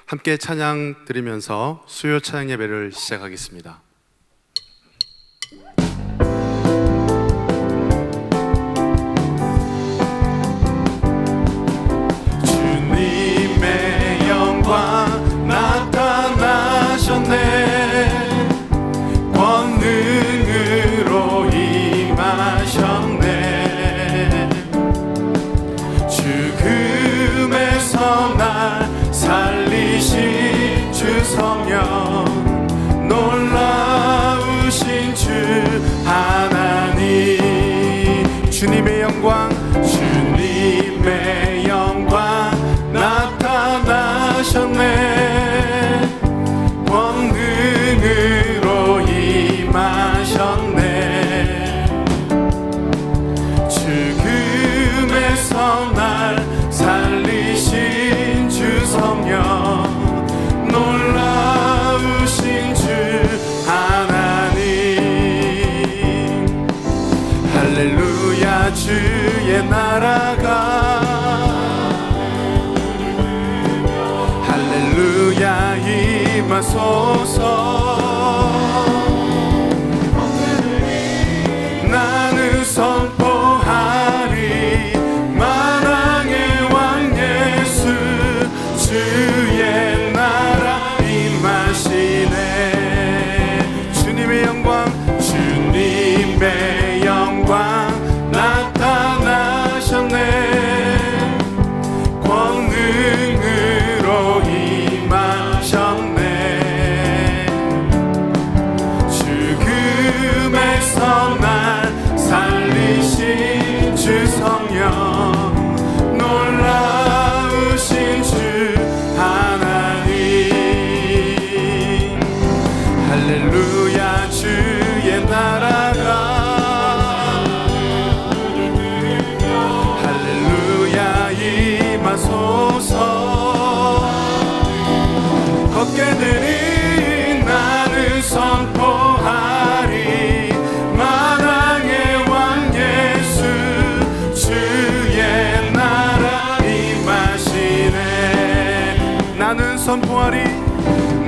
함께 찬양 드리면서 수요 찬양 예배를 시작하겠습니다. 주님의 영광 나타나셨네. 권능으로 임하셨네. 죽음에서 날 살리신 주 성령, 놀라우신 주 하나님. 주님의 영광, 주님의 영광 나타나셨네. 권능으로 임하셨네. 죽음에서 날 살리신 주 성령, 놀라우신 주 하나님. 할렐루야. 주의 나라가, 할렐루야 임하소서. 나는 선포하리 만왕의 왕 예수, 주의 나라 임하시네. 주님의 영광, 주님의 영광 나타나셨네. 권능으로 임하셨네. 죽음에서 날 살리신 주 성령, 놀라우신 주 하나님. 할렐루야. 주의 나라가, 할렐루야 임하소서. 걷게들이 나는 선포하리 만왕의 왕 예수, 주의 나라 임하시네. 나는 선포하리,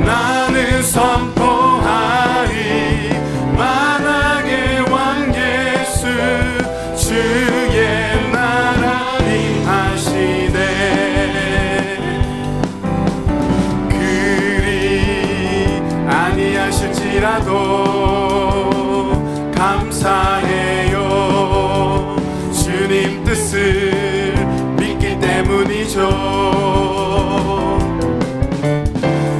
나는 선포하리 만왕의 왕 예수, 주의 나라 임하시네. 그리 아니하실지라도 감사해요. 주님 뜻을 믿기 때문이죠.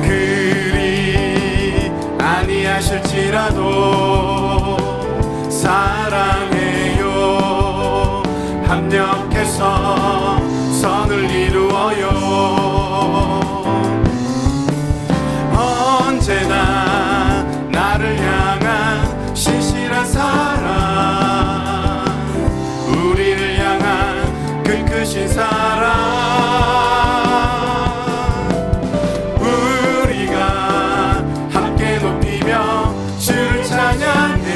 그리 아니하실지라도 사랑해요. 합력해서 선을 이루어요. 언제나 나를 향한 신실한 사랑, 우리를 향한 그 크신 사랑, 우리가 함께 높이며 주를 찬양해.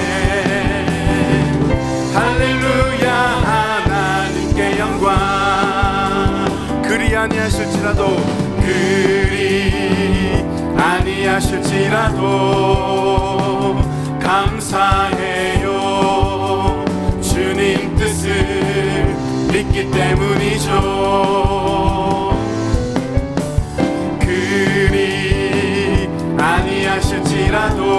할렐루야. 하나님께 영광. 그리 아니하실지라도, 그리 아니하실지라도 감사해요. 주님 뜻을 믿기 때문이죠. 그리 아니하실지라도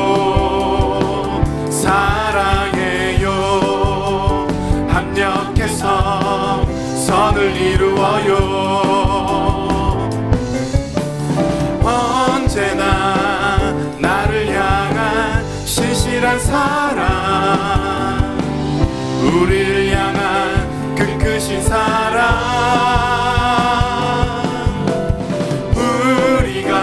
사랑해요. 합력해서 선을 이루어요. 언제나 나를 향한 신실한 사랑, 우리를 향한 그 크신 사랑, 우리가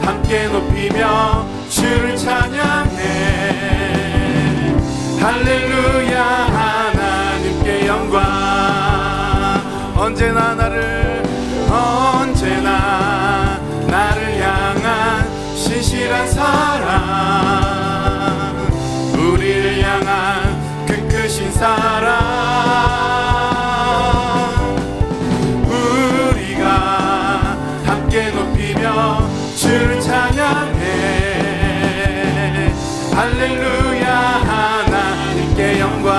함께 높이며 주를 찬양해. 할렐루야. 하나님께 영광. 언제나 나를 향한 신실한 사랑, 우리를 향한 그 크신 사랑, 우리가 함께 높이며 할렐루야 하나님께 영광.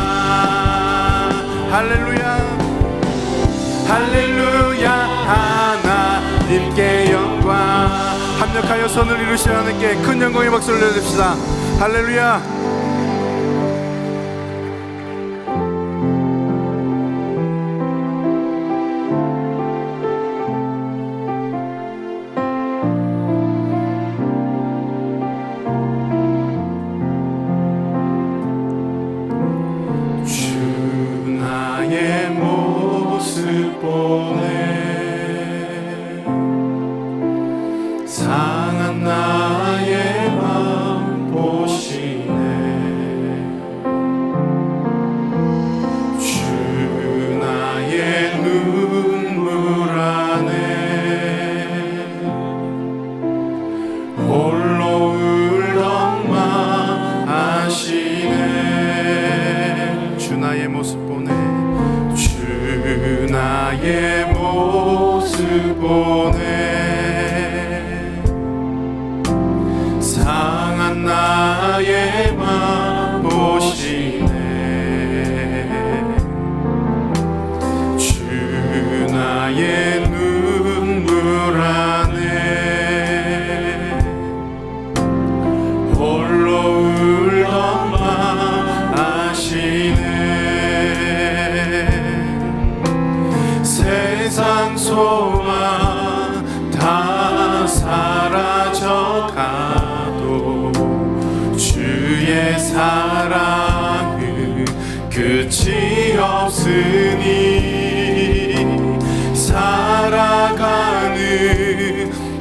할렐루야 할렐루야 하나님께 영광. 합력하여 손을 이루시어 하나님께 큰 영광의 박수를 내드립시다. 할렐루야. 상한 나의 맘 보시네. 주 나의 눈물 안에 홀로 울던 맘 아시네. 주 나의 모습 보네. 주 나의 모습 보네. 상한 나의 맘 보시네. 주 나의 눈물 안에 홀로 울던 맘 아시네. 세상 소망 다 사라져가도 주의 사랑은 끝이 없으니 살아가는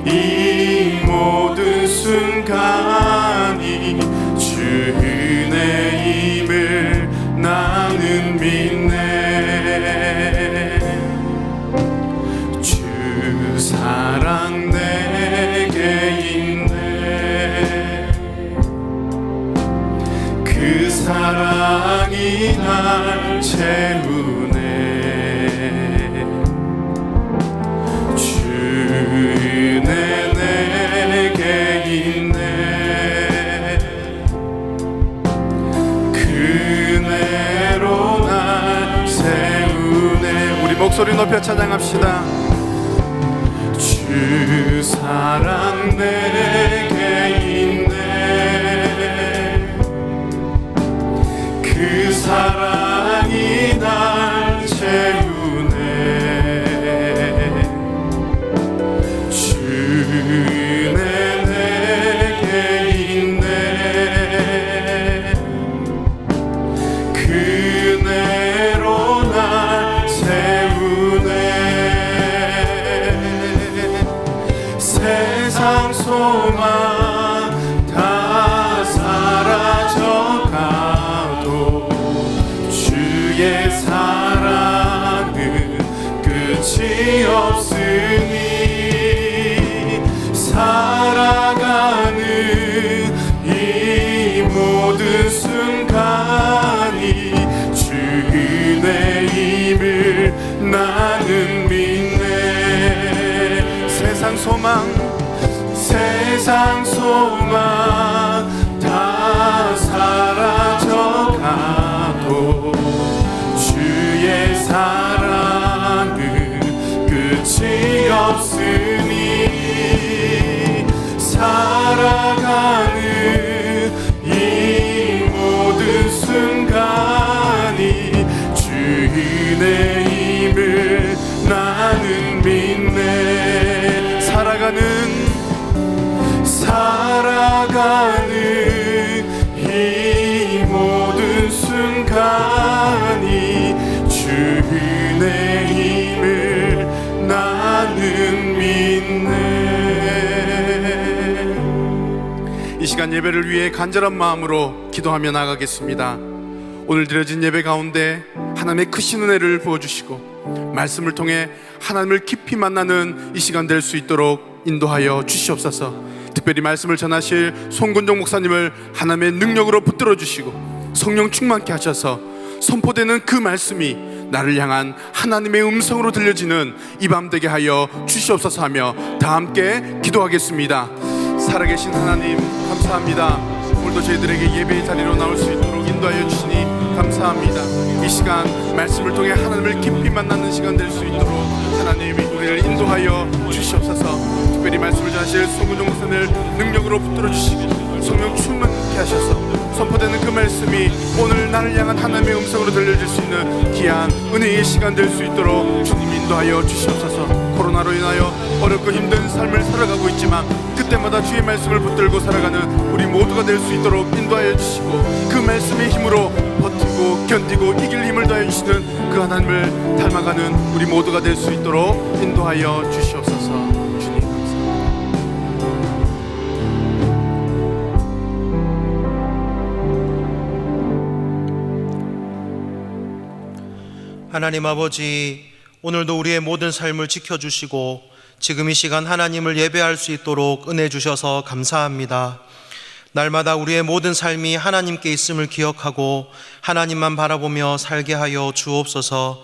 이 모든 순간이 주 은혜임을 나는 믿네. 주 사랑 내게 있네. 그 사랑이 날 채우네. 주 은혜 내게 있네. 그 은혜로 날 세우네. 우리 목소리 높여 찬양합시다. 주 사랑 내게 있네. 그 사랑이 날 채우네. 주 은혜 내게 있네. 그 은혜로 날 세우네. 세상 소망 다 사라져가도 주의 사랑은 끝이 없으니 살아가는 이 모든 순간이 주 은혜임을 나는 믿네. 세상 소망 세상 소망 다 사라져가도 주의 사랑은 끝이 없으니 살아가는 이 모든 순간이 주 은혜임을 나는 믿네. 살아가는 이 모든 순간이 주 은혜임을 나는 믿네. 이 시간 예배를 위해 간절한 마음으로 기도하며 나가겠습니다. 오늘 드려진 예배 가운데 하나님의 크신 은혜를 부어주시고 말씀을 통해 하나님을 깊이 만나는 이 시간 될 수 있도록 인도하여 주시옵소서. 특별히 말씀을 전하실 송근종 목사님을 하나님의 능력으로 붙들어 주시고 성령 충만케 하셔서 선포되는 그 말씀이 나를 향한 하나님의 음성으로 들려지는 이 밤 되게 하여 주시옵소서 하며 다 함께 기도하겠습니다. 살아계신 하나님 감사합니다. 오늘도 저희들에게 예배의 자리로 나올 수 있도록 인도하여 주시니 감사합니다. 이 시간 말씀을 통해 하나님을 깊이 만나는 시간 될 수 있도록 하나님이 우리를 인도하여 주시옵소서. 특별히 말씀을 전하실 송은종 목사를 능력으로 붙들어 주시고 성령 충만케 하셔서 선포되는 그 말씀이 오늘 나를 향한 하나님의 음성으로 들려질 수 있는 귀한 은혜의 시간 될 수 있도록 주님 인도하여 주시옵소서. 코로나로 인하여 어렵고 힘든 삶을 살아가고 있지만 그때마다 주의 말씀을 붙들고 살아가는 우리 모두가 될 수 있도록 인도하여 주시고 그 말씀의 힘으로 버티고 견디고 이길 힘을 더해 주시는 그 하나님을 닮아가는 우리 모두가 될 수 있도록 인도하여 주시옵소서. 주님 감사합니다. 하나님 아버지, 오늘도 우리의 모든 삶을 지켜주시고 지금 이 시간 하나님을 예배할 수 있도록 은혜 주셔서 감사합니다. 날마다 우리의 모든 삶이 하나님께 있음을 기억하고 하나님만 바라보며 살게 하여 주옵소서.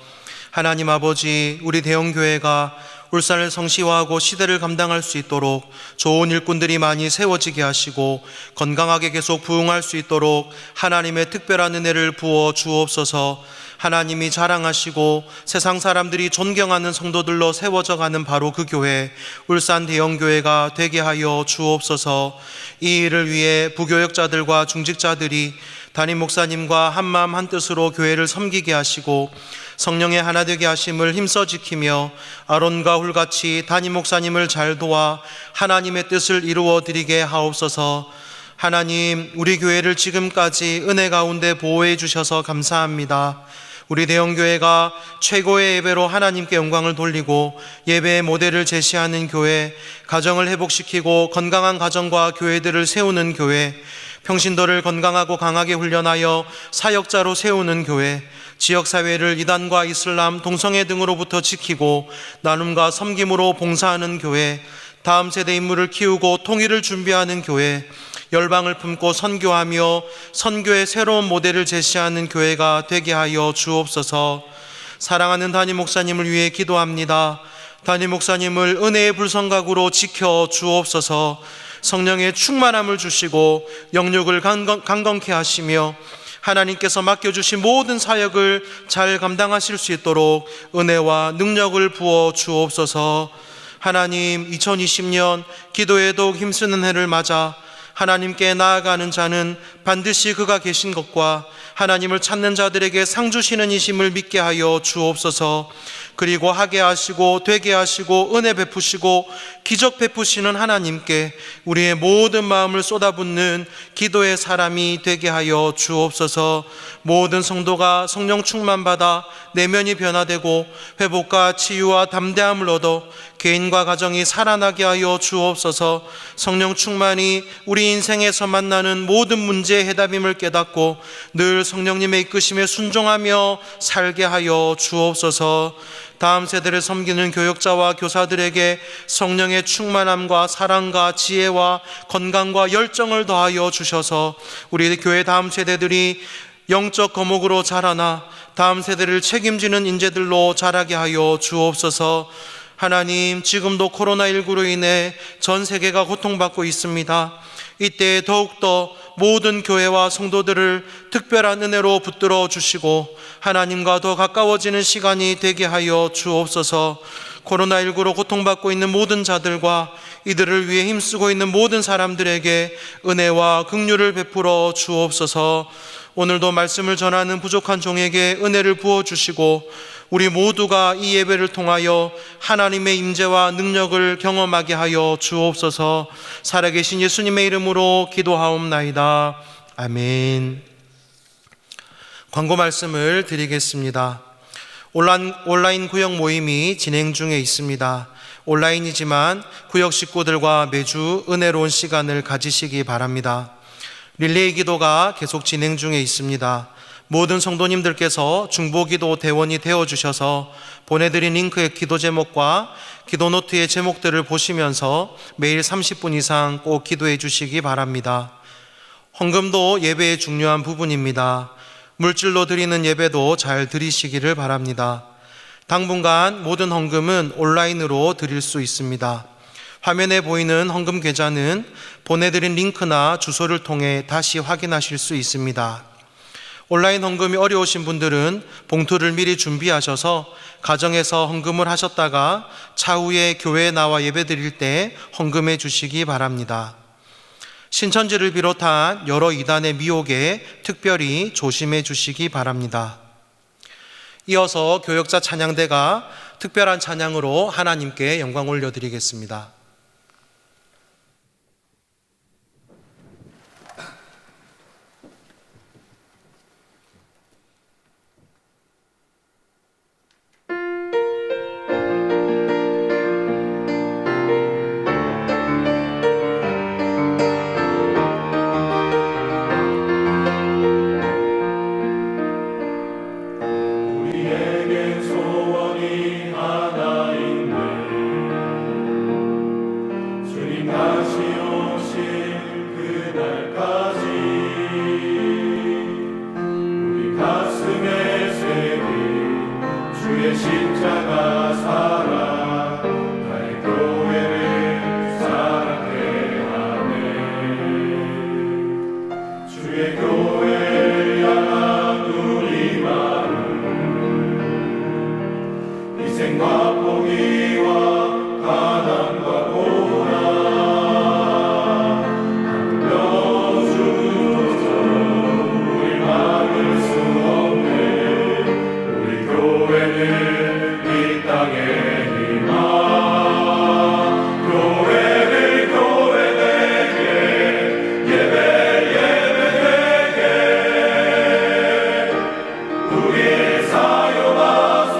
하나님 아버지, 우리 대형교회가 울산을 성시화하고 시대를 감당할 수 있도록 좋은 일꾼들이 많이 세워지게 하시고 건강하게 계속 부흥할 수 있도록 하나님의 특별한 은혜를 부어 주옵소서. 하나님이 자랑하시고 세상 사람들이 존경하는 성도들로 세워져 가는 바로 그 교회, 울산 대형교회가 되게 하여 주옵소서. 이 일을 위해 부교역자들과 중직자들이 담임 목사님과 한마음 한뜻으로 교회를 섬기게 하시고 성령의 하나 되게 하심을 힘써 지키며 아론과 훌같이 담임 목사님을 잘 도와 하나님의 뜻을 이루어 드리게 하옵소서. 하나님, 우리 교회를 지금까지 은혜 가운데 보호해 주셔서 감사합니다. 우리 대형교회가 최고의 예배로 하나님께 영광을 돌리고 예배의 모델을 제시하는 교회, 가정을 회복시키고 건강한 가정과 교회들을 세우는 교회, 평신도를 건강하고 강하게 훈련하여 사역자로 세우는 교회, 지역사회를 이단과 이슬람, 동성애 등으로부터 지키고 나눔과 섬김으로 봉사하는 교회, 다음 세대 인물을 키우고 통일을 준비하는 교회, 열방을 품고 선교하며 선교의 새로운 모델을 제시하는 교회가 되게 하여 주옵소서. 사랑하는 담임 목사님을 위해 기도합니다. 담임 목사님을 은혜의 불성각으로 지켜 주옵소서. 성령의 충만함을 주시고 영육을 강건케 하시며 하나님께서 맡겨주신 모든 사역을 잘 감당하실 수 있도록 은혜와 능력을 부어 주옵소서. 하나님, 2020년 기도에 더욱 힘쓰는 해를 맞아 하나님께 나아가는 자는 반드시 그가 계신 것과 하나님을 찾는 자들에게 상 주시는 이심을 믿게 하여 주옵소서. 그리고 하게 하시고 되게 하시고 은혜 베푸시고 기적 베푸시는 하나님께 우리의 모든 마음을 쏟아붓는 기도의 사람이 되게 하여 주옵소서. 모든 성도가 성령 충만받아 내면이 변화되고 회복과 치유와 담대함을 얻어 개인과 가정이 살아나게 하여 주옵소서. 성령 충만이 우리 인생에서 만나는 모든 문제의 해답임을 깨닫고 늘 성령님의 이끄심에 순종하며 살게 하여 주옵소서. 다음 세대를 섬기는 교역자와 교사들에게 성령의 충만함과 사랑과 지혜와 건강과 열정을 더하여 주셔서 우리 교회 다음 세대들이 영적 거목으로 자라나 다음 세대를 책임지는 인재들로 자라게 하여 주옵소서. 하나님, 지금도 코로나19로 인해 전 세계가 고통받고 있습니다. 이때 더욱더 모든 교회와 성도들을 특별한 은혜로 붙들어 주시고 하나님과 더 가까워지는 시간이 되게 하여 주옵소서. 코로나19로 고통받고 있는 모든 자들과 이들을 위해 힘쓰고 있는 모든 사람들에게 은혜와 긍휼을 베풀어 주옵소서. 오늘도 말씀을 전하는 부족한 종에게 은혜를 부어주시고 우리 모두가 이 예배를 통하여 하나님의 임재와 능력을 경험하게 하여 주옵소서. 살아계신 예수님의 이름으로 기도하옵나이다. 아멘. 광고 말씀을 드리겠습니다. 온라인 구역 모임이 진행 중에 있습니다. 온라인이지만 구역 식구들과 매주 은혜로운 시간을 가지시기 바랍니다. 릴레이 기도가 계속 진행 중에 있습니다. 모든 성도님들께서 중보기도 대원이 되어주셔서 보내드린 링크의 기도 제목과 기도 노트의 제목들을 보시면서 매일 30분 이상 꼭 기도해 주시기 바랍니다. 헌금도 예배의 중요한 부분입니다. 물질로 드리는 예배도 잘 드리시기를 바랍니다. 당분간 모든 헌금은 온라인으로 드릴 수 있습니다. 화면에 보이는 헌금 계좌는 보내드린 링크나 주소를 통해 다시 확인하실 수 있습니다. 온라인 헌금이 어려우신 분들은 봉투를 미리 준비하셔서 가정에서 헌금을 하셨다가 차후에 교회에 나와 예배드릴 때 헌금해 주시기 바랍니다. 신천지를 비롯한 여러 이단의 미혹에 특별히 조심해 주시기 바랍니다. 이어서 교역자 찬양대가 특별한 찬양으로 하나님께 영광 올려드리겠습니다. 우리에겐 소원이 하나 있네. 주님 다시 오실 그날까지 우리 가슴에 새긴 주의 십자가 사랑 나의 교회를 사랑해 하네. 주의 교회를 향한 우리 마음 희생과 포기와 가난과 고난 안겨주소서. 우리 막을 수 없네. 우리 교회는 이 땅의 희망. 교회를 교회되게 예배 예배되게 우리 사용하소서.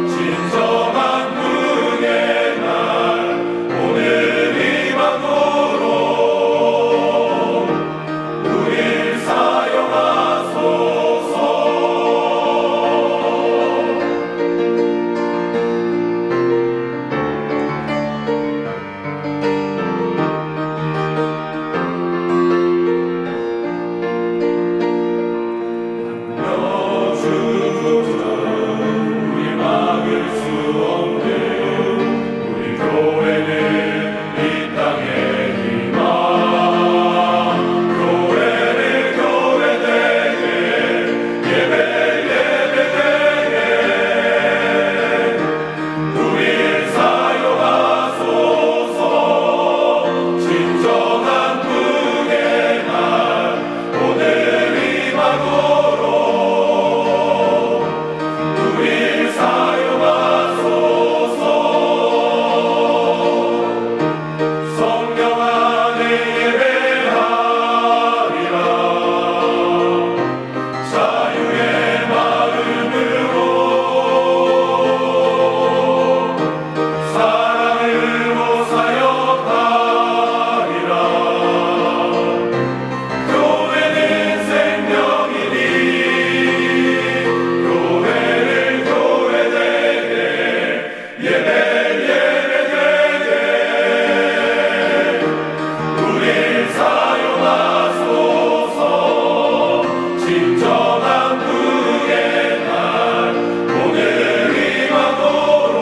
진정한 그의 날 오늘 이방으로 우리 사용하소서. 여주소서. 우리 막을 수 없는 우리 교회는 이 땅의 희망. 교회를 교회되게 예배 예배되게 우리 사용하소서. 진정한 그의 날 오늘 이방으로 우리 사용하소서. 성령 안에 예배하리라. 자유의 마음으로 사랑으로 사역하리라. 교회는 생명이니 교회를 교회되게 예배 예배되게 우리 사용하소서. 진정한 그의 날 오늘 이방으로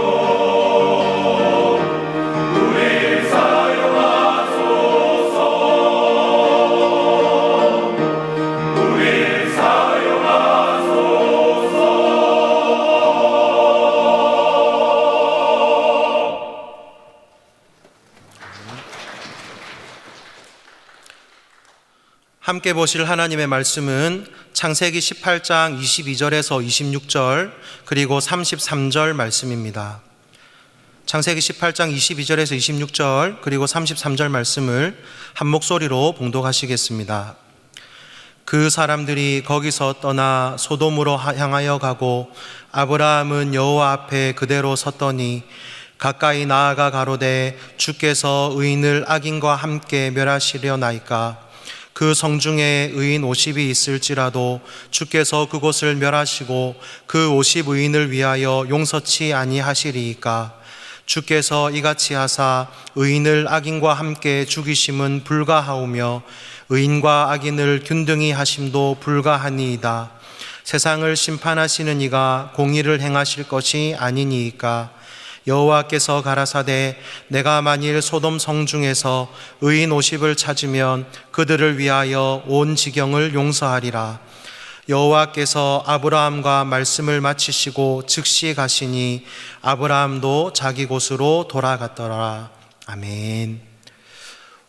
우리 사용하소서. 우리 사용하소서. 함께 보실 하나님의 말씀은 창세기 18장 22절에서 26절 그리고 33절 말씀입니다. 창세기 18장 22절에서 26절 그리고 33절 말씀을 한 목소리로 봉독하시겠습니다. 그 사람들이 거기서 떠나 소돔으로 향하여 가고 아브라함은 여호와 앞에 그대로 섰더니 가까이 나아가 가로되 주께서 의인을 악인과 함께 멸하시려나이까. 그 성중에 의인 50이 있을지라도 주께서 그곳을 멸하시고 그 50 의인을 위하여 용서치 아니하시리이까. 주께서 이같이 하사 의인을 악인과 함께 죽이심은 불가하오며 의인과 악인을 균등히 하심도 불가하니이다. 세상을 심판하시는 이가 공의를 행하실 것이 아니니이까. 여호와께서 가라사대 내가 만일 소돔 성중에서 의인 50을 찾으면 그들을 위하여 온 지경을 용서하리라. 여호와께서 아브라함과 말씀을 마치시고 즉시 가시니 아브라함도 자기 곳으로 돌아갔더라. 아멘.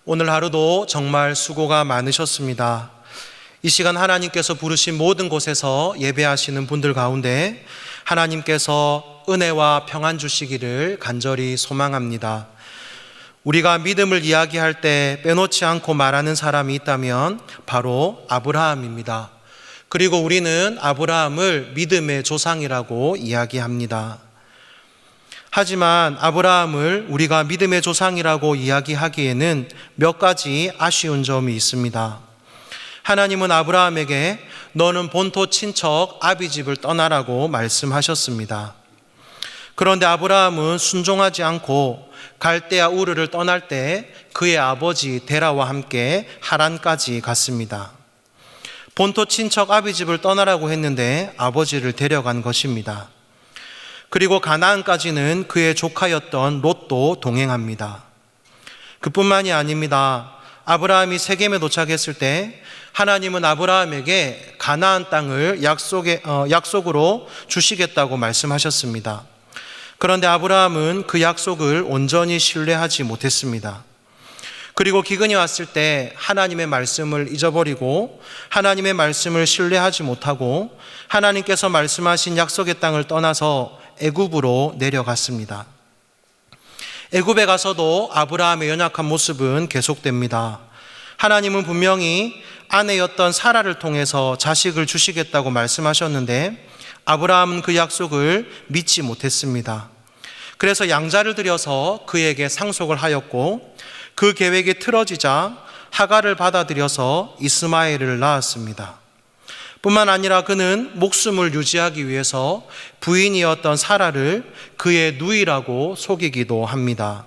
오늘 하루도 정말 수고가 많으셨습니다. 이 시간 하나님께서 부르신 모든 곳에서 예배하시는 분들 가운데 하나님께서 은혜와 평안 주시기를 간절히 소망합니다. 우리가 믿음을 이야기할 때 빼놓지 않고 말하는 사람이 있다면 바로 아브라함입니다. 그리고 우리는 아브라함을 믿음의 조상이라고 이야기합니다. 하지만 아브라함을 우리가 믿음의 조상이라고 이야기하기에는 몇 가지 아쉬운 점이 있습니다. 하나님은 아브라함에게 너는 본토 친척 아비집을 떠나라고 말씀하셨습니다. 그런데 아브라함은 순종하지 않고 갈대아 우르를 떠날 때 그의 아버지 데라와 함께 하란까지 갔습니다. 본토 친척 아비집을 떠나라고 했는데 아버지를 데려간 것입니다. 그리고 가나안까지는 그의 조카였던 롯도 동행합니다. 그뿐만이 아닙니다. 아브라함이 세겜에 도착했을 때 하나님은 아브라함에게 가나안 땅을 약속으로 주시겠다고 말씀하셨습니다. 그런데 아브라함은 그 약속을 온전히 신뢰하지 못했습니다. 그리고 기근이 왔을 때 하나님의 말씀을 잊어버리고 하나님의 말씀을 신뢰하지 못하고 하나님께서 말씀하신 약속의 땅을 떠나서 애굽으로 내려갔습니다. 애굽에 가서도 아브라함의 연약한 모습은 계속됩니다. 하나님은 분명히 아내였던 사라를 통해서 자식을 주시겠다고 말씀하셨는데 아브라함은 그 약속을 믿지 못했습니다. 그래서 양자를 들여서 그에게 상속을 하였고 그 계획이 틀어지자 하갈을 받아들여서 이스마엘을 낳았습니다. 뿐만 아니라 그는 목숨을 유지하기 위해서 부인이었던 사라를 그의 누이라고 속이기도 합니다.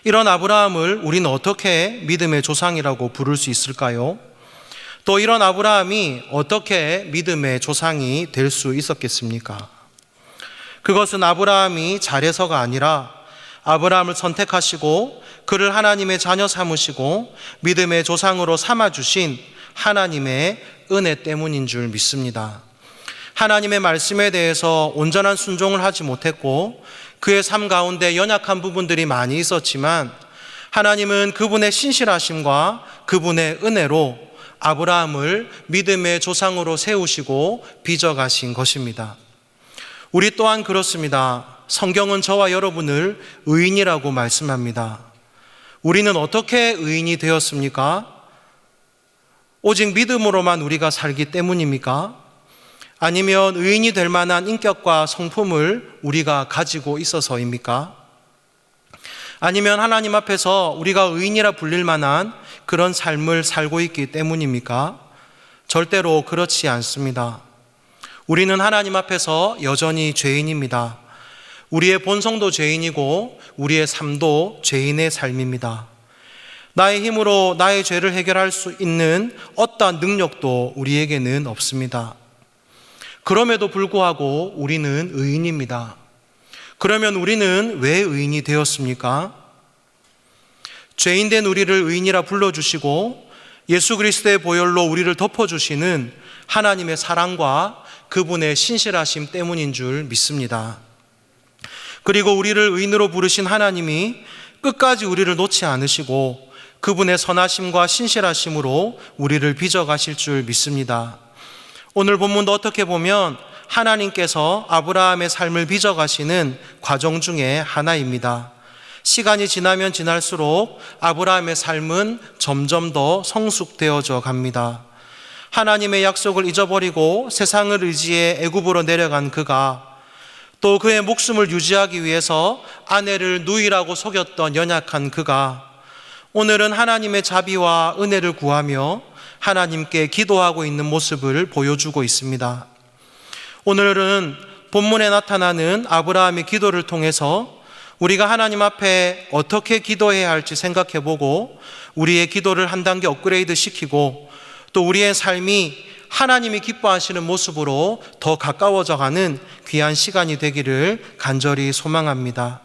이런 아브라함을 우리는 어떻게 믿음의 조상이라고 부를 수 있을까요? 또 이런 아브라함이 어떻게 믿음의 조상이 될 수 있었겠습니까? 그것은 아브라함이 잘해서가 아니라 아브라함을 선택하시고 그를 하나님의 자녀 삼으시고 믿음의 조상으로 삼아주신 하나님의 은혜 때문인 줄 믿습니다. 하나님의 말씀에 대해서 온전한 순종을 하지 못했고 그의 삶 가운데 연약한 부분들이 많이 있었지만 하나님은 그분의 신실하심과 그분의 은혜로 아브라함을 믿음의 조상으로 세우시고 빚어가신 것입니다. 우리 또한 그렇습니다. 성경은 저와 여러분을 의인이라고 말씀합니다. 우리는 어떻게 의인이 되었습니까? 오직 믿음으로만 우리가 살기 때문입니까? 아니면 의인이 될 만한 인격과 성품을 우리가 가지고 있어서입니까? 아니면 하나님 앞에서 우리가 의인이라 불릴 만한 그런 삶을 살고 있기 때문입니까? 절대로 그렇지 않습니다. 우리는 하나님 앞에서 여전히 죄인입니다. 우리의 본성도 죄인이고 우리의 삶도 죄인의 삶입니다. 나의 힘으로 나의 죄를 해결할 수 있는 어떠한 능력도 우리에게는 없습니다. 그럼에도 불구하고 우리는 의인입니다. 그러면 우리는 왜 의인이 되었습니까? 죄인된 우리를 의인이라 불러주시고 예수 그리스도의 보혈로 우리를 덮어주시는 하나님의 사랑과 그분의 신실하심 때문인 줄 믿습니다. 그리고 우리를 의인으로 부르신 하나님이 끝까지 우리를 놓지 않으시고 그분의 선하심과 신실하심으로 우리를 빚어가실 줄 믿습니다. 오늘 본문도 어떻게 보면 하나님께서 아브라함의 삶을 빚어가시는 과정 중에 하나입니다. 시간이 지나면 지날수록 아브라함의 삶은 점점 더 성숙되어져 갑니다. 하나님의 약속을 잊어버리고 세상을 의지해 애굽으로 내려간 그가 또 그의 목숨을 유지하기 위해서 아내를 누이라고 속였던 연약한 그가 오늘은 하나님의 자비와 은혜를 구하며 하나님께 기도하고 있는 모습을 보여주고 있습니다. 오늘은 본문에 나타나는 아브라함의 기도를 통해서 우리가 하나님 앞에 어떻게 기도해야 할지 생각해보고 우리의 기도를 한 단계 업그레이드 시키고 또 우리의 삶이 하나님이 기뻐하시는 모습으로 더 가까워져가는 귀한 시간이 되기를 간절히 소망합니다.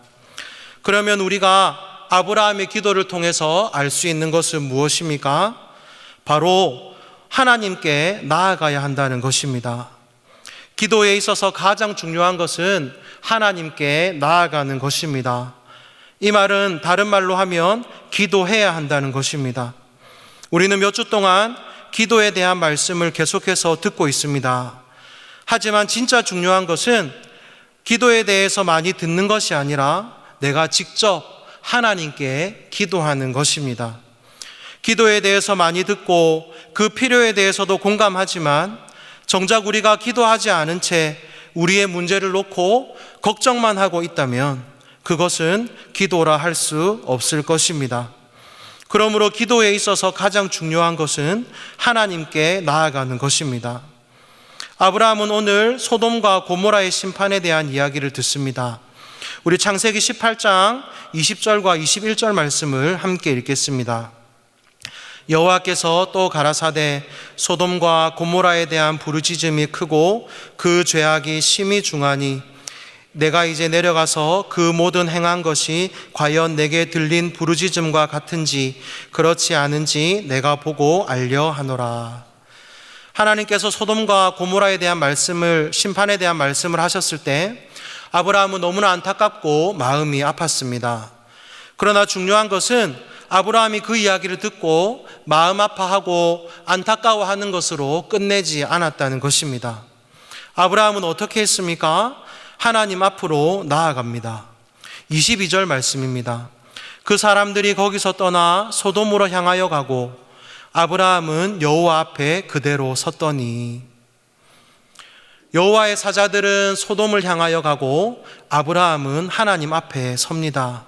그러면 우리가 아브라함의 기도를 통해서 알 수 있는 것은 무엇입니까? 바로 하나님께 나아가야 한다는 것입니다. 기도에 있어서 가장 중요한 것은 하나님께 나아가는 것입니다. 이 말은 다른 말로 하면 기도해야 한다는 것입니다. 우리는 몇 주 동안 기도에 대한 말씀을 계속해서 듣고 있습니다. 하지만 진짜 중요한 것은 기도에 대해서 많이 듣는 것이 아니라 내가 직접 하나님께 기도하는 것입니다. 기도에 대해서 많이 듣고 그 필요에 대해서도 공감하지만 정작 우리가 기도하지 않은 채 우리의 문제를 놓고 걱정만 하고 있다면 그것은 기도라 할 수 없을 것입니다. 그러므로 기도에 있어서 가장 중요한 것은 하나님께 나아가는 것입니다. 아브라함은 오늘 소돔과 고모라의 심판에 대한 이야기를 듣습니다. 우리 창세기 18장 20절과 21절 말씀을 함께 읽겠습니다. 여호와께서 또 가라사대 소돔과 고모라에 대한 부르짖음이 크고 그 죄악이 심히 중하니 내가 이제 내려가서 그 모든 행한 것이 과연 내게 들린 부르짖음과 같은지 그렇지 않은지 내가 보고 알려 하노라. 하나님께서 소돔과 고모라에 대한 말씀을, 심판에 대한 말씀을 하셨을 때 아브라함은 너무나 안타깝고 마음이 아팠습니다. 그러나 중요한 것은 아브라함이 그 이야기를 듣고 마음 아파하고 안타까워하는 것으로 끝내지 않았다는 것입니다. 아브라함은 어떻게 했습니까? 하나님 앞으로 나아갑니다. 22절 말씀입니다. 그 사람들이 거기서 떠나 소돔으로 향하여 가고 아브라함은 여호와 앞에 그대로 섰더니, 여호와의 사자들은 소돔을 향하여 가고 아브라함은 하나님 앞에 섭니다.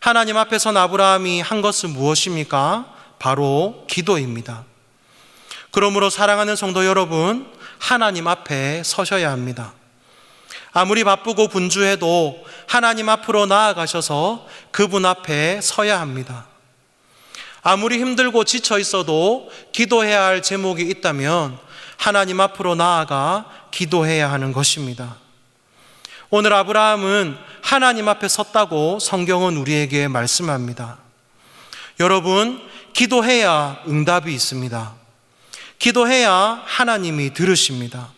하나님 앞에 선 아브라함이 한 것은 무엇입니까? 바로 기도입니다. 그러므로 사랑하는 성도 여러분, 하나님 앞에 서셔야 합니다. 아무리 바쁘고 분주해도 하나님 앞으로 나아가셔서 그분 앞에 서야 합니다. 아무리 힘들고 지쳐 있어도 기도해야 할 제목이 있다면 하나님 앞으로 나아가 기도해야 하는 것입니다. 오늘 아브라함은 하나님 앞에 섰다고 성경은 우리에게 말씀합니다. 여러분, 기도해야 응답이 있습니다. 기도해야 하나님이 들으십니다.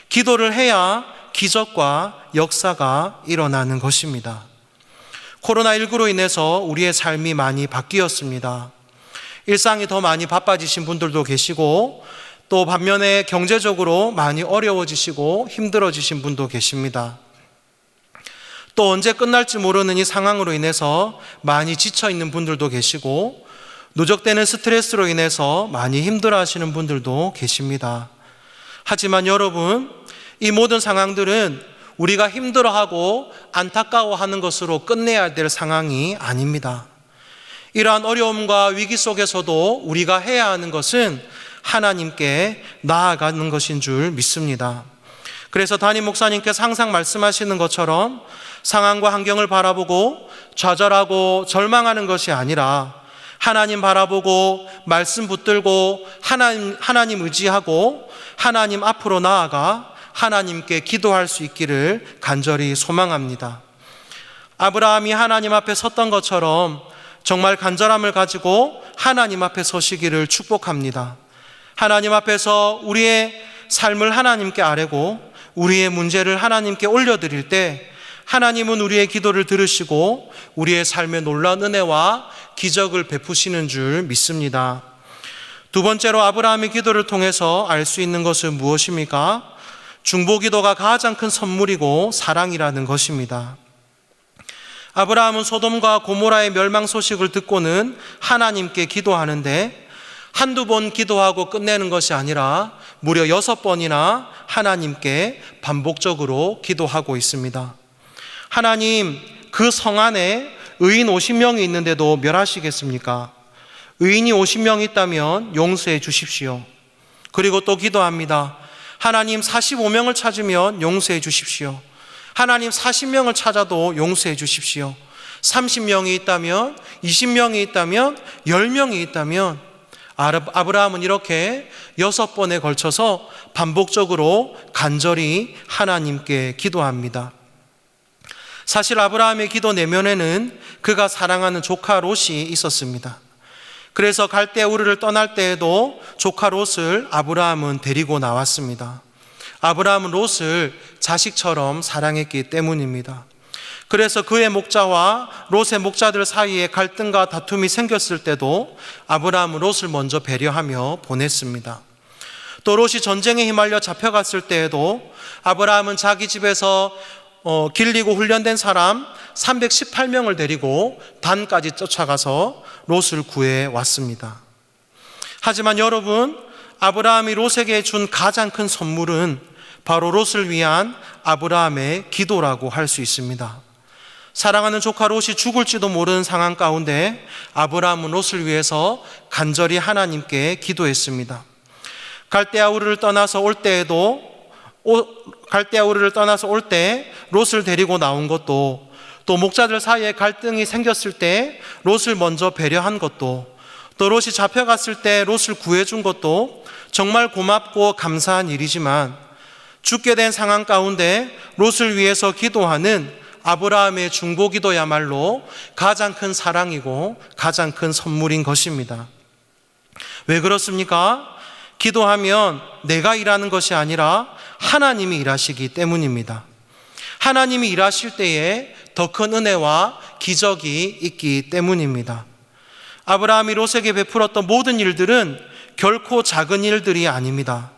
기도를 해야 기적과 역사가 일어나는 것입니다. 코로나19로 인해서 우리의 삶이 많이 바뀌었습니다. 일상이 더 많이 바빠지신 분들도 계시고 또 반면에 경제적으로 많이 어려워지시고 힘들어지신 분도 계십니다. 또 언제 끝날지 모르는 이 상황으로 인해서 많이 지쳐있는 분들도 계시고 누적되는 스트레스로 인해서 많이 힘들어하시는 분들도 계십니다. 하지만 여러분, 이 모든 상황들은 우리가 힘들어하고 안타까워하는 것으로 끝내야 될 상황이 아닙니다. 이러한 어려움과 위기 속에서도 우리가 해야 하는 것은 하나님께 나아가는 것인 줄 믿습니다. 그래서 담임 목사님께서 항상 말씀하시는 것처럼 상황과 환경을 바라보고 좌절하고 절망하는 것이 아니라 하나님 바라보고 말씀 붙들고 하나님 의지하고 하나님 앞으로 나아가 하나님께 기도할 수 있기를 간절히 소망합니다. 아브라함이 하나님 앞에 섰던 것처럼 정말 간절함을 가지고 하나님 앞에 서시기를 축복합니다. 하나님 앞에서 우리의 삶을 하나님께 아뢰고 우리의 문제를 하나님께 올려드릴 때 하나님은 우리의 기도를 들으시고 우리의 삶에 놀라운 은혜와 기적을 베푸시는 줄 믿습니다. 두 번째로 아브라함의 기도를 통해서 알 수 있는 것은 무엇입니까? 중보기도가 가장 큰 선물이고 사랑이라는 것입니다. 아브라함은 소돔과 고모라의 멸망 소식을 듣고는 하나님께 기도하는데 한두 번 기도하고 끝내는 것이 아니라 무려 6번이나 하나님께 반복적으로 기도하고 있습니다. 하나님, 그 성 안에 의인 50명이 있는데도 멸하시겠습니까? 의인이 50명 있다면 용서해 주십시오. 그리고 또 기도합니다. 하나님, 45명을 찾으면 용서해 주십시오. 하나님, 40명을 찾아도 용서해 주십시오. 30명이 있다면, 20명이 있다면, 10명이 있다면 아브라함은 이렇게 6번에 걸쳐서 반복적으로 간절히 하나님께 기도합니다. 사실 아브라함의 기도 내면에는 그가 사랑하는 조카 롯이 있었습니다. 그래서 갈대아 우르를 떠날 때에도 조카 롯을 아브라함은 데리고 나왔습니다. 아브라함은 롯을 자식처럼 사랑했기 때문입니다. 그래서 그의 목자와 롯의 목자들 사이에 갈등과 다툼이 생겼을 때도 아브라함은 롯을 먼저 배려하며 보냈습니다. 또 롯이 전쟁에 휘말려 잡혀갔을 때에도 아브라함은 자기 집에서 길리고 훈련된 사람 318명을 데리고 단까지 쫓아가서 롯을 구해 왔습니다. 하지만 여러분, 아브라함이 롯에게 준 가장 큰 선물은 바로 롯을 위한 아브라함의 기도라고 할 수 있습니다. 사랑하는 조카 롯이 죽을지도 모르는 상황 가운데 아브라함은 롯을 위해서 간절히 하나님께 기도했습니다. 갈대아 우르를 떠나서 올 때 롯을 데리고 나온 것도, 또 목자들 사이에 갈등이 생겼을 때 롯을 먼저 배려한 것도, 또 롯이 잡혀갔을 때 롯을 구해준 것도 정말 고맙고 감사한 일이지만, 죽게 된 상황 가운데 롯을 위해서 기도하는 아브라함의 중보기도야말로 가장 큰 사랑이고 가장 큰 선물인 것입니다. 왜 그렇습니까? 기도하면 내가 일하는 것이 아니라 하나님이 일하시기 때문입니다. 하나님이 일하실 때에 더 큰 은혜와 기적이 있기 때문입니다. 아브라함이 롯에게 베풀었던 모든 일들은 결코 작은 일들이 아닙니다.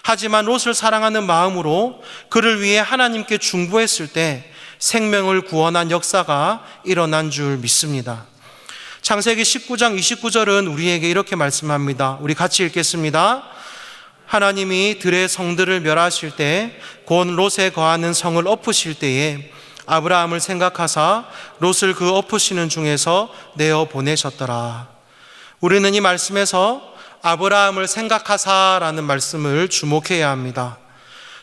하지만 롯을 사랑하는 마음으로 그를 위해 하나님께 중보했을 때 생명을 구원한 역사가 일어난 줄 믿습니다. 창세기 19장 29절은 우리에게 이렇게 말씀합니다. 우리 같이 읽겠습니다. 하나님이 들의 성들을 멸하실 때 곧 롯에 거하는 성을 엎으실 때에 아브라함을 생각하사 롯을 그 엎으시는 중에서 내어 보내셨더라. 우리는 이 말씀에서 아브라함을 생각하사라는 말씀을 주목해야 합니다.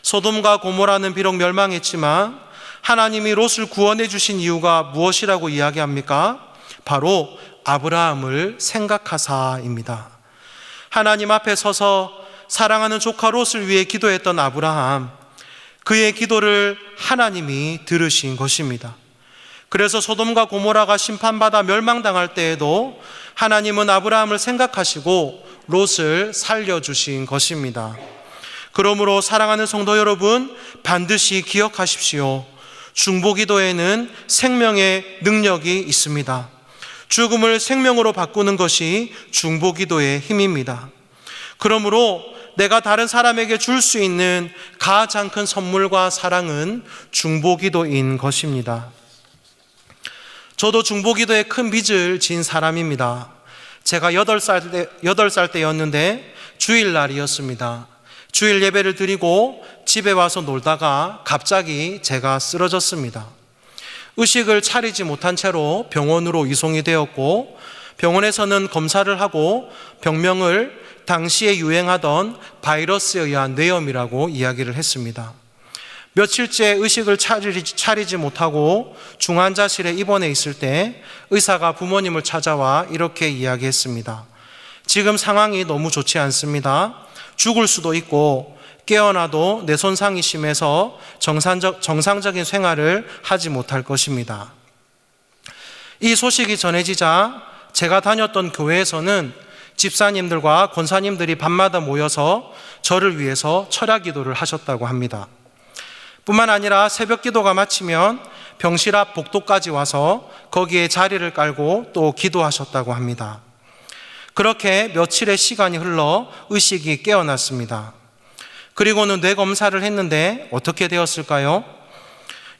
소돔과 고모라는 비록 멸망했지만 하나님이 롯을 구원해 주신 이유가 무엇이라고 이야기합니까? 바로 아브라함을 생각하사입니다. 하나님 앞에 서서 사랑하는 조카 롯을 위해 기도했던 아브라함, 그의 기도를 하나님이 들으신 것입니다. 그래서 소돔과 고모라가 심판받아 멸망당할 때에도 하나님은 아브라함을 생각하시고 롯을 살려주신 것입니다. 그러므로 사랑하는 성도 여러분, 반드시 기억하십시오. 중보기도에는 생명의 능력이 있습니다. 죽음을 생명으로 바꾸는 것이 중보기도의 힘입니다. 그러므로 내가 다른 사람에게 줄 수 있는 가장 큰 선물과 사랑은 중보기도인 것입니다. 저도 중보기도에 큰 빚을 진 사람입니다. 제가 8살 때였는데 주일날이었습니다. 주일 예배를 드리고 집에 와서 놀다가 갑자기 제가 쓰러졌습니다. 의식을 차리지 못한 채로 병원으로 이송이 되었고, 병원에서는 검사를 하고 병명을 당시에 유행하던 바이러스에 의한 뇌염이라고 이야기를 했습니다. 며칠째 의식을 차리지 못하고 중환자실에 입원해 있을 때 의사가 부모님을 찾아와 이렇게 이야기했습니다. 지금 상황이 너무 좋지 않습니다. 죽을 수도 있고 깨어나도 뇌 손상이 심해서 정상적인 생활을 하지 못할 것입니다. 이 소식이 전해지자 제가 다녔던 교회에서는 집사님들과 권사님들이 밤마다 모여서 저를 위해서 철야 기도를 하셨다고 합니다. 뿐만 아니라 새벽 기도가 마치면 병실 앞 복도까지 와서 거기에 자리를 깔고 또 기도하셨다고 합니다. 그렇게 며칠의 시간이 흘러 의식이 깨어났습니다. 그리고는 뇌 검사를 했는데 어떻게 되었을까요?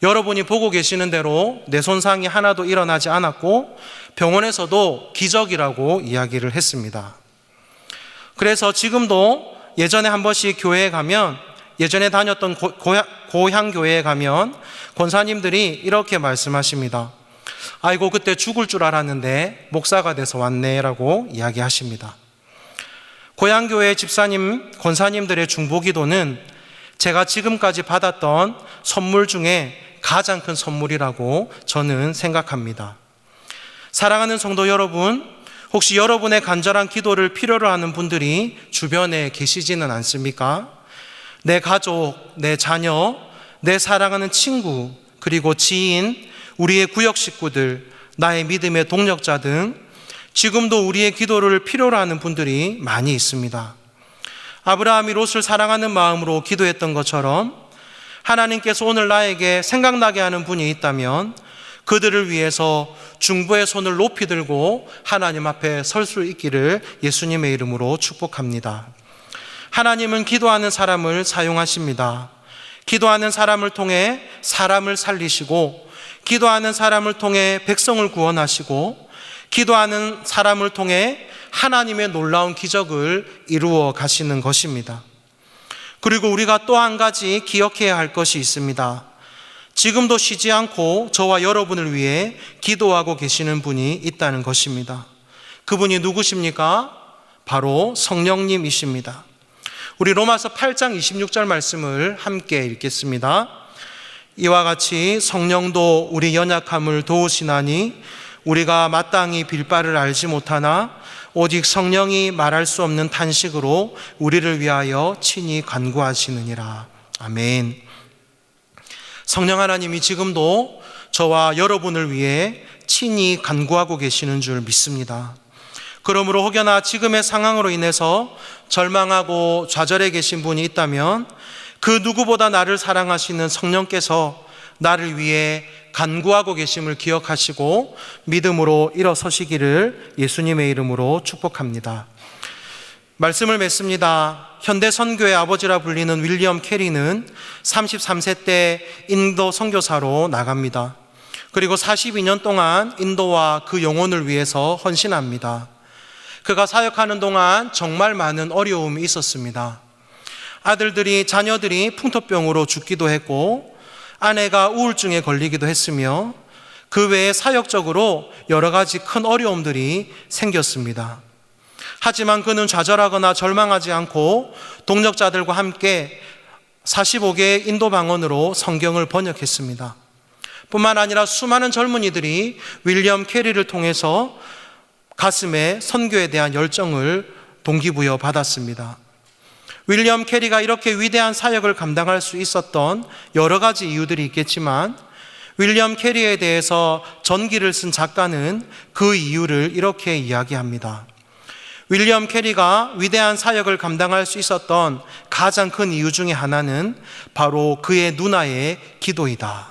여러분이 보고 계시는 대로 뇌 손상이 하나도 일어나지 않았고 병원에서도 기적이라고 이야기를 했습니다. 그래서 지금도 예전에 한 번씩 교회에 가면, 예전에 다녔던 고향 교회에 가면 권사님들이 이렇게 말씀하십니다. 아이고, 그때 죽을 줄 알았는데 목사가 돼서 왔네 라고 이야기하십니다. 고향교회 집사님, 권사님들의 중보기도는 제가 지금까지 받았던 선물 중에 가장 큰 선물이라고 저는 생각합니다. 사랑하는 성도 여러분, 혹시 여러분의 간절한 기도를 필요로 하는 분들이 주변에 계시지는 않습니까? 내 가족, 내 자녀, 내 사랑하는 친구, 그리고 지인, 우리의 구역 식구들, 나의 믿음의 동력자 등 지금도 우리의 기도를 필요로 하는 분들이 많이 있습니다. 아브라함이 롯을 사랑하는 마음으로 기도했던 것처럼 하나님께서 오늘 나에게 생각나게 하는 분이 있다면 그들을 위해서 중보의 손을 높이 들고 하나님 앞에 설 수 있기를 예수님의 이름으로 축복합니다. 하나님은 기도하는 사람을 사용하십니다. 기도하는 사람을 통해 사람을 살리시고, 기도하는 사람을 통해 백성을 구원하시고, 기도하는 사람을 통해 하나님의 놀라운 기적을 이루어 가시는 것입니다. 그리고 우리가 또 한 가지 기억해야 할 것이 있습니다. 지금도 쉬지 않고 저와 여러분을 위해 기도하고 계시는 분이 있다는 것입니다. 그분이 누구십니까? 바로 성령님이십니다. 우리 로마서 8장 26절 말씀을 함께 읽겠습니다. 이와 같이 성령도 우리 연약함을 도우시나니 우리가 마땅히 빌 바를 알지 못하나 오직 성령이 말할 수 없는 탄식으로 우리를 위하여 친히 간구하시느니라. 아멘. 성령 하나님이 지금도 저와 여러분을 위해 친히 간구하고 계시는 줄 믿습니다. 그러므로 혹여나 지금의 상황으로 인해서 절망하고 좌절해 계신 분이 있다면 그 누구보다 나를 사랑하시는 성령께서 나를 위해 간구하고 계심을 기억하시고 믿음으로 일어서시기를 예수님의 이름으로 축복합니다. 말씀을 맺습니다. 현대 선교의 아버지라 불리는 윌리엄 캐리는 33세 때 인도 선교사로 나갑니다. 그리고 42년 동안 인도와 그 영혼을 위해서 헌신합니다. 그가 사역하는 동안 정말 많은 어려움이 있었습니다. 자녀들이 풍토병으로 죽기도 했고, 아내가 우울증에 걸리기도 했으며, 그 외에 사역적으로 여러 가지 큰 어려움들이 생겼습니다. 하지만 그는 좌절하거나 절망하지 않고 동력자들과 함께 45개의 인도 방언으로 성경을 번역했습니다. 뿐만 아니라 수많은 젊은이들이 윌리엄 캐리를 통해서 가슴에 선교에 대한 열정을 동기부여 받았습니다. 윌리엄 캐리가 이렇게 위대한 사역을 감당할 수 있었던 여러 가지 이유들이 있겠지만, 윌리엄 캐리에 대해서 전기를 쓴 작가는 그 이유를 이렇게 이야기합니다. 윌리엄 캐리가 위대한 사역을 감당할 수 있었던 가장 큰 이유 중에 하나는 바로 그의 누나의 기도이다.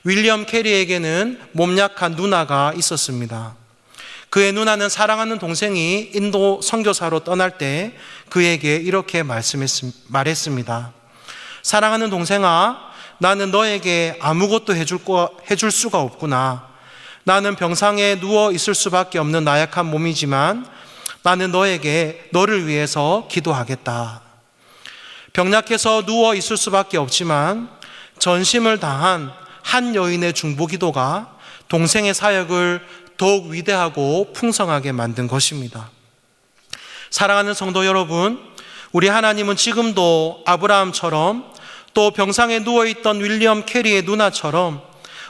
윌리엄 캐리에게는 몸 약한 누나가 있었습니다. 그의 누나는 사랑하는 동생이 인도 선교사로 떠날 때 그에게 이렇게 말했습니다. 사랑하는 동생아, 나는 너에게 아무것도 해줄 수가 없구나. 나는 병상에 누워 있을 수밖에 없는 나약한 몸이지만 나는 너를 위해서 기도하겠다. 병약해서 누워 있을 수밖에 없지만 전심을 다한 한 여인의 중보기도가 동생의 사역을 더욱 위대하고 풍성하게 만든 것입니다. 사랑하는 성도 여러분, 우리 하나님은 지금도 아브라함처럼 또 병상에 누워있던 윌리엄 캐리의 누나처럼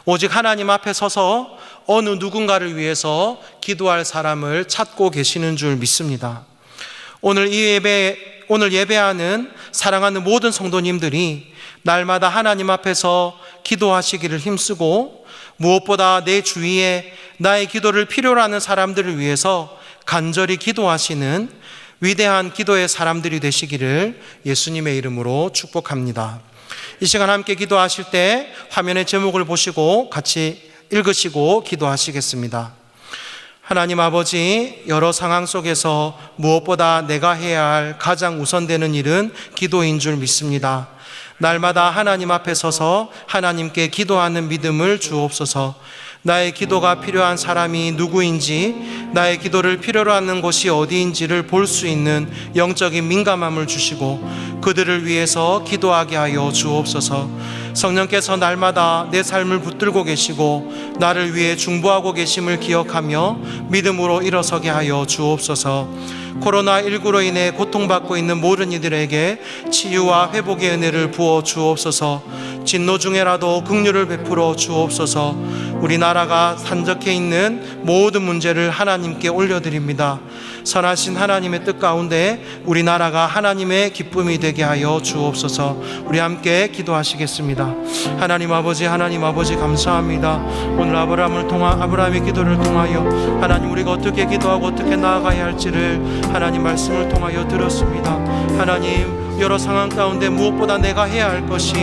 오직 하나님 앞에 서서 어느 누군가를 위해서 기도할 사람을 찾고 계시는 줄 믿습니다. 오늘 예배하는 사랑하는 모든 성도님들이 날마다 하나님 앞에서 기도하시기를 힘쓰고, 무엇보다 내 주위에 나의 기도를 필요로 하는 사람들을 위해서 간절히 기도하시는 위대한 기도의 사람들이 되시기를 예수님의 이름으로 축복합니다. 이 시간 함께 기도하실 때 화면의 제목을 보시고 같이 읽으시고 기도하시겠습니다. 하나님 아버지, 여러 상황 속에서 무엇보다 내가 해야 할 가장 우선되는 일은 기도인 줄 믿습니다. 날마다 하나님 앞에 서서 하나님께 기도하는 믿음을 주옵소서. 나의 기도가 필요한 사람이 누구인지, 나의 기도를 필요로 하는 곳이 어디인지를 볼 수 있는 영적인 민감함을 주시고 그들을 위해서 기도하게 하여 주옵소서. 성령께서 날마다 내 삶을 붙들고 계시고 나를 위해 중보하고 계심을 기억하며 믿음으로 일어서게 하여 주옵소서. 코로나19로 인해 고통받고 있는 모든 이들에게 치유와 회복의 은혜를 부어 주옵소서. 진노 중에라도 긍휼을 베풀어 주옵소서. 우리나라가 산적해 있는 모든 문제를 하나님께 올려드립니다. 선하신 하나님의 뜻 가운데 우리나라가 하나님의 기쁨이 되게 하여 주옵소서. 우리 함께 기도하시겠습니다. 하나님 아버지 감사합니다. 오늘 아브라함의 기도를 통하여 하나님 우리가 어떻게 기도하고 어떻게 나아가야 할지를 하나님 말씀을 통하여 들었습니다. 하나님 여러 상황 가운데 무엇보다 내가 해야 할 것이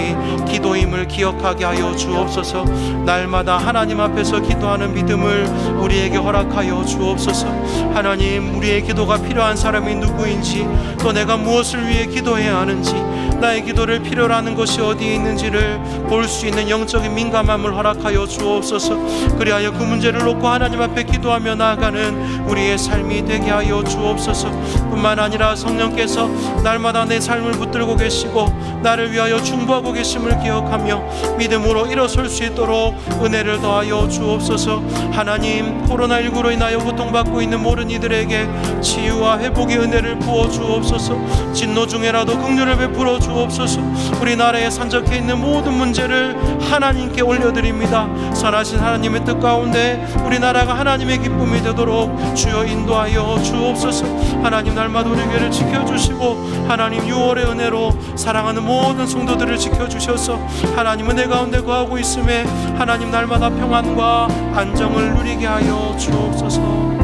기도임을 기억하게 하여 주옵소서. 날마다 하나님 앞에서 기도하는 믿음을 우리에게 허락하여 주옵소서. 하나님 우리의 기도가 필요한 사람이 누구인지, 또 내가 무엇을 위해 기도해야 하는지, 나의 기도를 필요로 하는 것이 어디에 있는지를 볼 수 있는 영적인 민감함을 허락하여 주옵소서. 그리하여 그 문제를 놓고 하나님 앞에 기도하며 나아가는 우리의 삶이 되게 하여 주옵소서. 뿐만 아니라 성령께서 날마다 내 삶을 붙들고 계시고 나를 위하여 중보하고 계심을 기억하며 믿음으로 일어설 수 있도록 은혜를 더하여 주옵소서. 하나님 코로나19로 인하여 고통받고 있는 모든 이들에게 치유와 회복의 은혜를 부어 주옵소서. 진노 중에라도 긍휼을 베풀어 주옵소서. 우리나라에 산적해 있는 모든 문제를 하나님께 올려드립니다. 선하신 하나님의 뜻 가운데 우리나라가 하나님의 기쁨이 되도록 주여 인도하여 주옵소서. 하나님 날마다 우리 교회를 지켜주시고 하나님 6월의 은혜로 사랑하는 모든 성도들을 지켜주셔서 하나님 은혜 가운데 거하고 있음에 하나님 날마다 평안과 안정을 누리게 하여 주옵소서.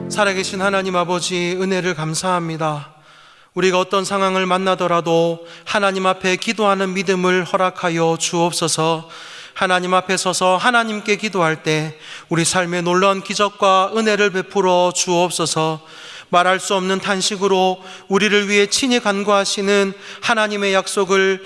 살아계신 하나님 아버지 은혜를 감사합니다. 우리가 어떤 상황을 만나더라도 하나님 앞에 기도하는 믿음을 허락하여 주옵소서. 하나님 앞에 서서 하나님께 기도할 때 우리 삶에 놀라운 기적과 은혜를 베풀어 주옵소서. 말할 수 없는 탄식으로 우리를 위해 친히 간구하시는 하나님의 약속을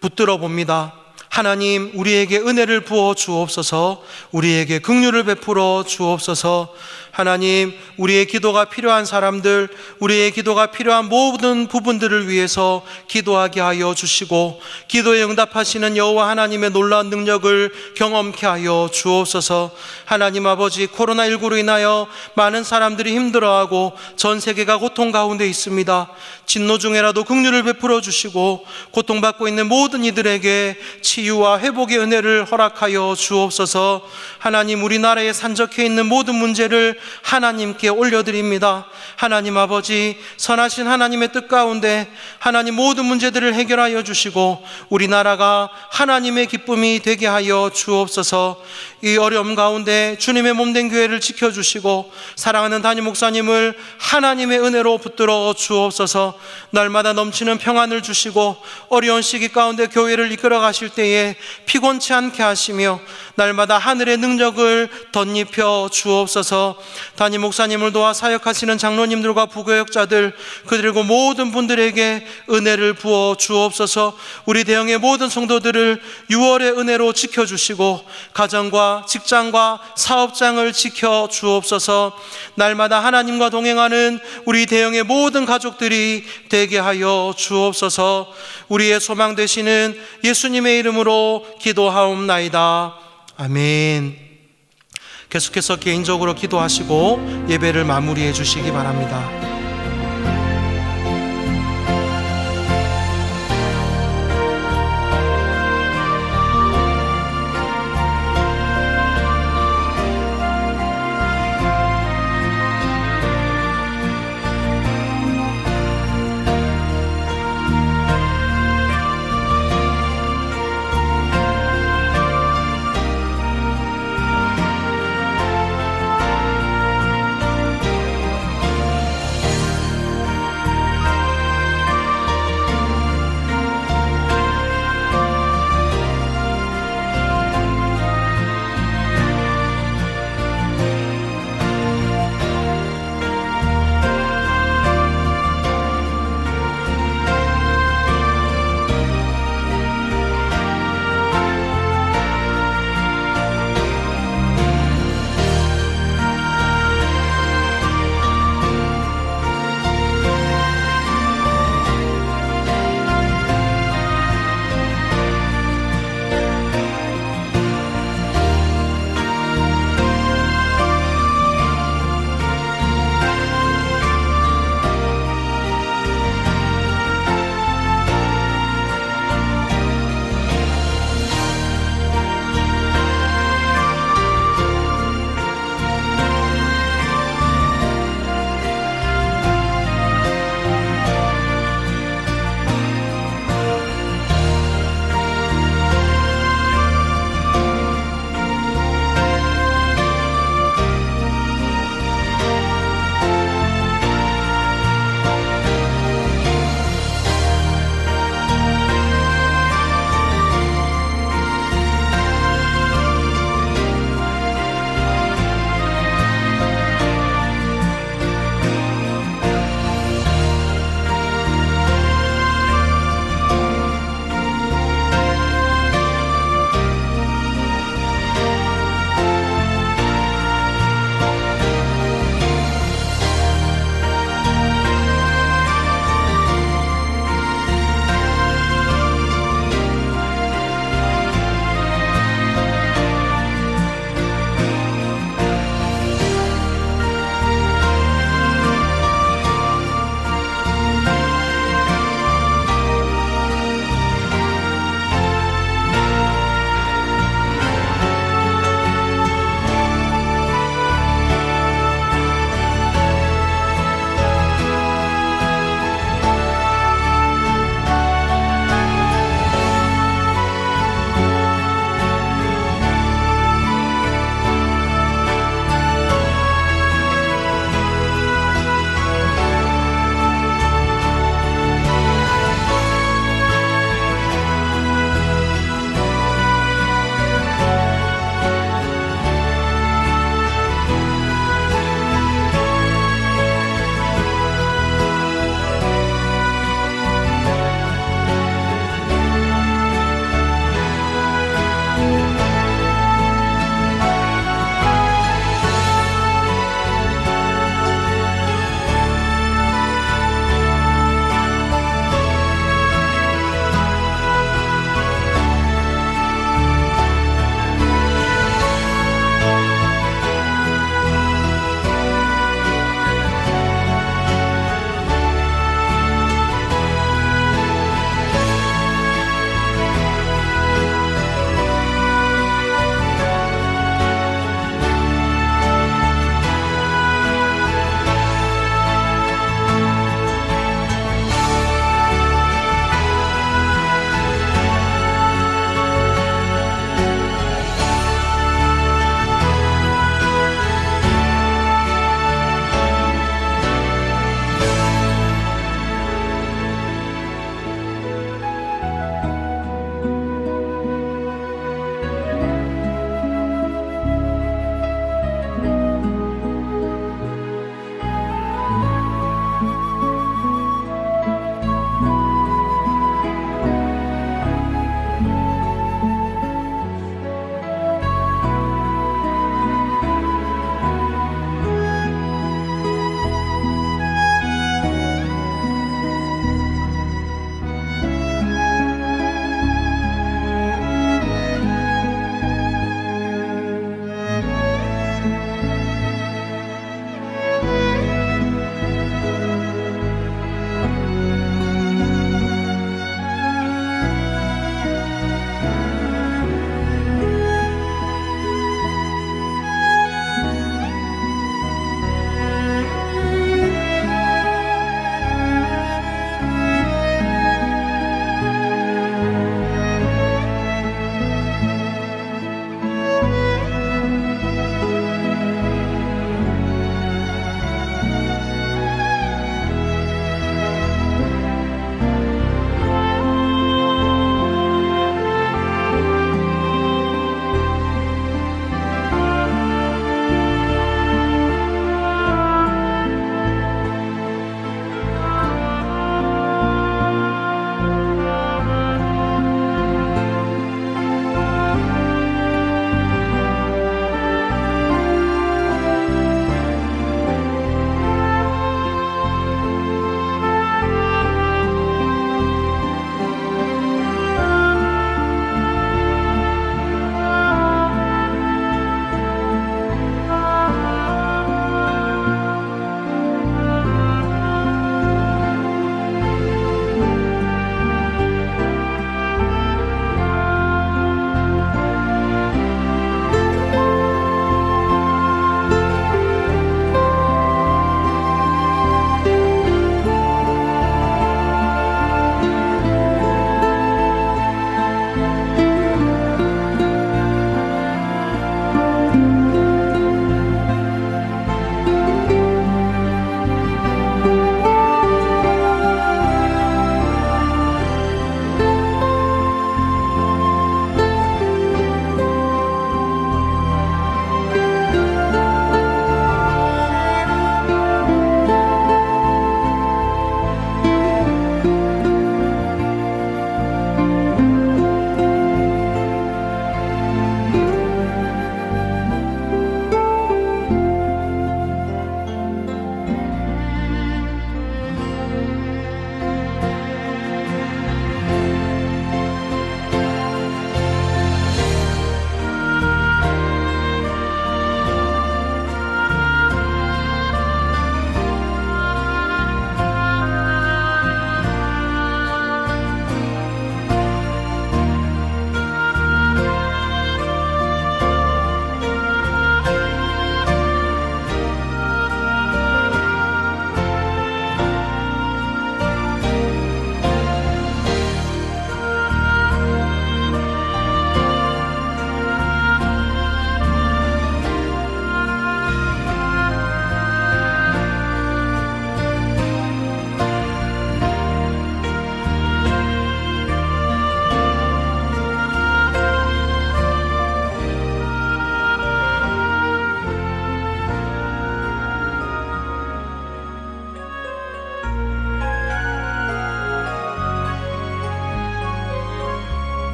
붙들어 봅니다. 하나님 우리에게 은혜를 부어 주옵소서. 우리에게 긍휼을 베풀어 주옵소서. 하나님 우리의 기도가 필요한 사람들, 우리의 기도가 필요한 모든 부분들을 위해서 기도하게 하여 주시고 기도에 응답하시는 여호와 하나님의 놀라운 능력을 경험케 하여 주옵소서. 하나님 아버지 코로나19로 인하여 많은 사람들이 힘들어하고 전 세계가 고통 가운데 있습니다. 진노 중에라도 긍휼을 베풀어 주시고 고통받고 있는 모든 이들에게 치유와 회복의 은혜를 허락하여 주옵소서. 하나님 우리나라에 산적해 있는 모든 문제를 하나님께 올려드립니다. 하나님 아버지 선하신 하나님의 뜻 가운데 하나님 모든 문제들을 해결하여 주시고 우리나라가 하나님의 기쁨이 되게 하여 주옵소서. 이 어려움 가운데 주님의 몸된 교회를 지켜주시고 사랑하는 담임 목사님을 하나님의 은혜로 붙들어 주옵소서. 날마다 넘치는 평안을 주시고 어려운 시기 가운데 교회를 이끌어 가실 때에 피곤치 않게 하시며 날마다 하늘의 능력을 덧입혀 주옵소서. 담임 목사님을 도와 사역하시는 장로님들과 부교역자들 그리고 모든 분들에게 은혜를 부어 주옵소서. 우리 대형의 모든 성도들을 6월의 은혜로 지켜주시고 가정과 직장과 사업장을 지켜 주옵소서. 날마다 하나님과 동행하는 우리 대형의 모든 가족들이 되게 하여 주옵소서. 우리의 소망 되시는 예수님의 이름으로 기도하옵나이다. 아멘. 계속해서 개인적으로 기도하시고 예배를 마무리해 주시기 바랍니다.